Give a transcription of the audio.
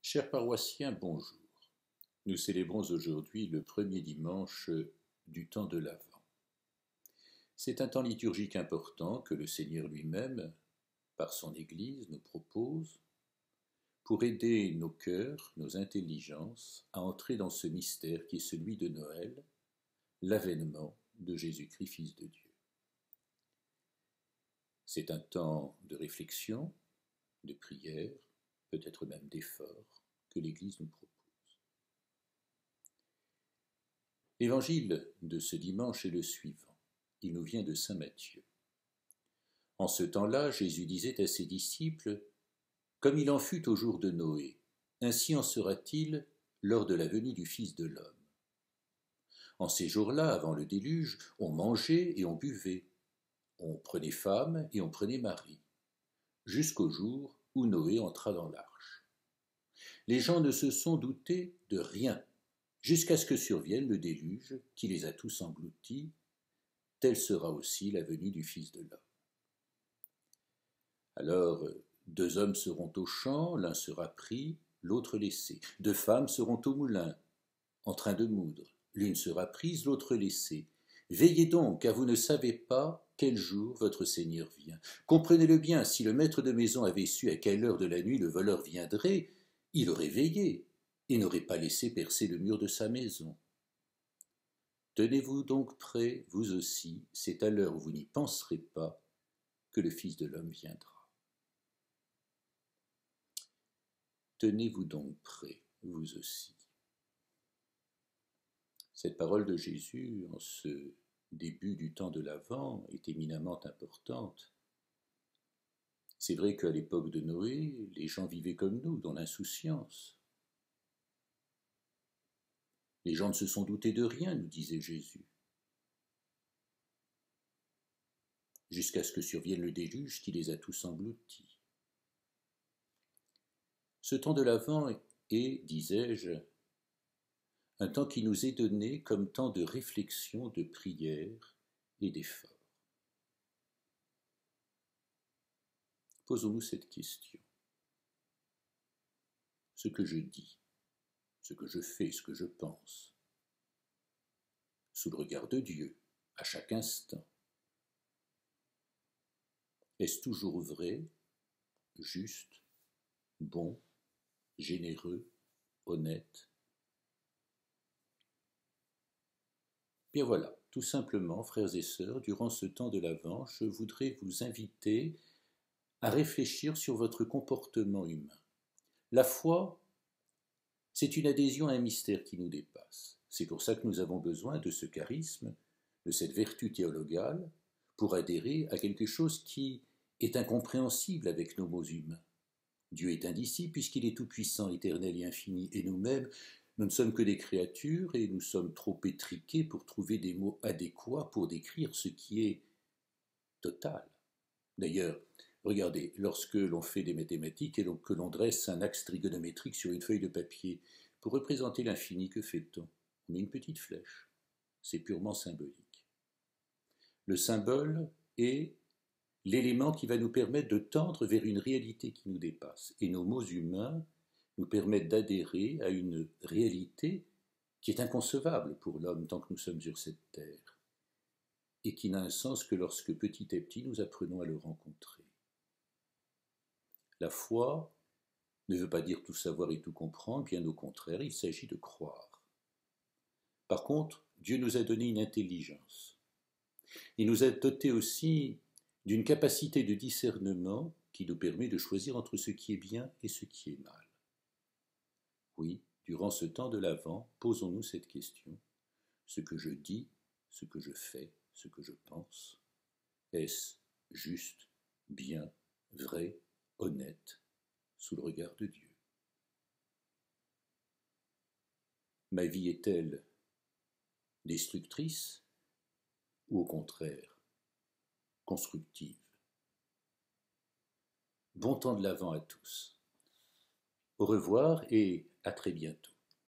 Chers paroissiens, bonjour. Nous célébrons aujourd'hui le premier dimanche du temps de l'Avent. C'est un temps liturgique important que le Seigneur lui-même, par son Église, nous propose pour aider nos cœurs, nos intelligences à entrer dans ce mystère qui est celui de Noël, l'avènement de Jésus-Christ, Fils de Dieu. C'est un temps de réflexion, de prière, peut-être même d'effort, que l'Église nous propose. L'évangile de ce dimanche est le suivant. Il nous vient de saint Matthieu. En ce temps-là, Jésus disait à ses disciples : « Comme il en fut au jour de Noé, ainsi en sera-t-il lors de la venue du Fils de l'homme. En ces jours-là, avant le déluge, on mangeait et on buvait, on prenait femme et on prenait mari, jusqu'au jour où Noé entra dans l'arche. Les gens ne se sont doutés de rien, jusqu'à ce que survienne le déluge qui les a tous engloutis. Telle sera aussi la venue du Fils de l'homme. Alors, 2 hommes seront au champ, l'un sera pris, l'autre laissé. 2 femmes seront au moulin, en train de moudre. L'une sera prise, l'autre laissée. Veillez donc, car vous ne savez pas quel jour votre Seigneur vient. Comprenez-le bien, si le maître de maison avait su à quelle heure de la nuit le voleur viendrait, il aurait veillé et n'aurait pas laissé percer le mur de sa maison. Tenez-vous donc prêts, vous aussi, c'est à l'heure où vous n'y penserez pas que le Fils de l'homme viendra. Tenez-vous donc prêts, vous aussi. Cette parole de Jésus, en ce début du temps de l'Avent, est éminemment importante. C'est vrai qu'à l'époque de Noé, les gens vivaient comme nous, dans l'insouciance. Les gens ne se sont doutés de rien, nous disait Jésus, jusqu'à ce que survienne le déluge qui les a tous engloutis. Ce temps de l'Avent est, disais-je, un temps qui nous est donné comme temps de réflexion, de prière et d'effort. Posons-nous cette question. Ce que je dis, ce que je fais, ce que je pense, sous le regard de Dieu, à chaque instant, est-ce toujours vrai, juste, bon, généreux, honnête ? Bien voilà, tout simplement, frères et sœurs, durant ce temps de l'Avent, je voudrais vous inviter à réfléchir sur votre comportement humain. La foi, c'est une adhésion à un mystère qui nous dépasse. C'est pour ça que nous avons besoin de ce charisme, de cette vertu théologale, pour adhérer à quelque chose qui est incompréhensible avec nos mots humains. Dieu est indicible puisqu'il est tout-puissant, éternel et infini, et nous-mêmes, nous ne sommes que des créatures et nous sommes trop étriqués pour trouver des mots adéquats pour décrire ce qui est total. D'ailleurs, regardez, lorsque l'on fait des mathématiques et que l'on dresse un axe trigonométrique sur une feuille de papier, pour représenter l'infini, que fait-on ? On met une petite flèche. C'est purement symbolique. Le symbole est l'élément qui va nous permettre de tendre vers une réalité qui nous dépasse. Et nos mots humains nous permettent d'adhérer à une réalité qui est inconcevable pour l'homme tant que nous sommes sur cette terre, et qui n'a un sens que lorsque petit à petit nous apprenons à le rencontrer. La foi ne veut pas dire tout savoir et tout comprendre, bien au contraire, il s'agit de croire. Par contre, Dieu nous a donné une intelligence. Il nous a dotés aussi d'une capacité de discernement qui nous permet de choisir entre ce qui est bien et ce qui est mal. Oui, durant ce temps de l'Avent, posons-nous cette question. Ce que je dis, ce que je fais, ce que je pense, est-ce juste, bien, vrai, honnête, sous le regard de Dieu ? Ma vie est-elle destructrice ou au contraire constructive ? Bon temps de l'Avent à tous. Au revoir et à très bientôt.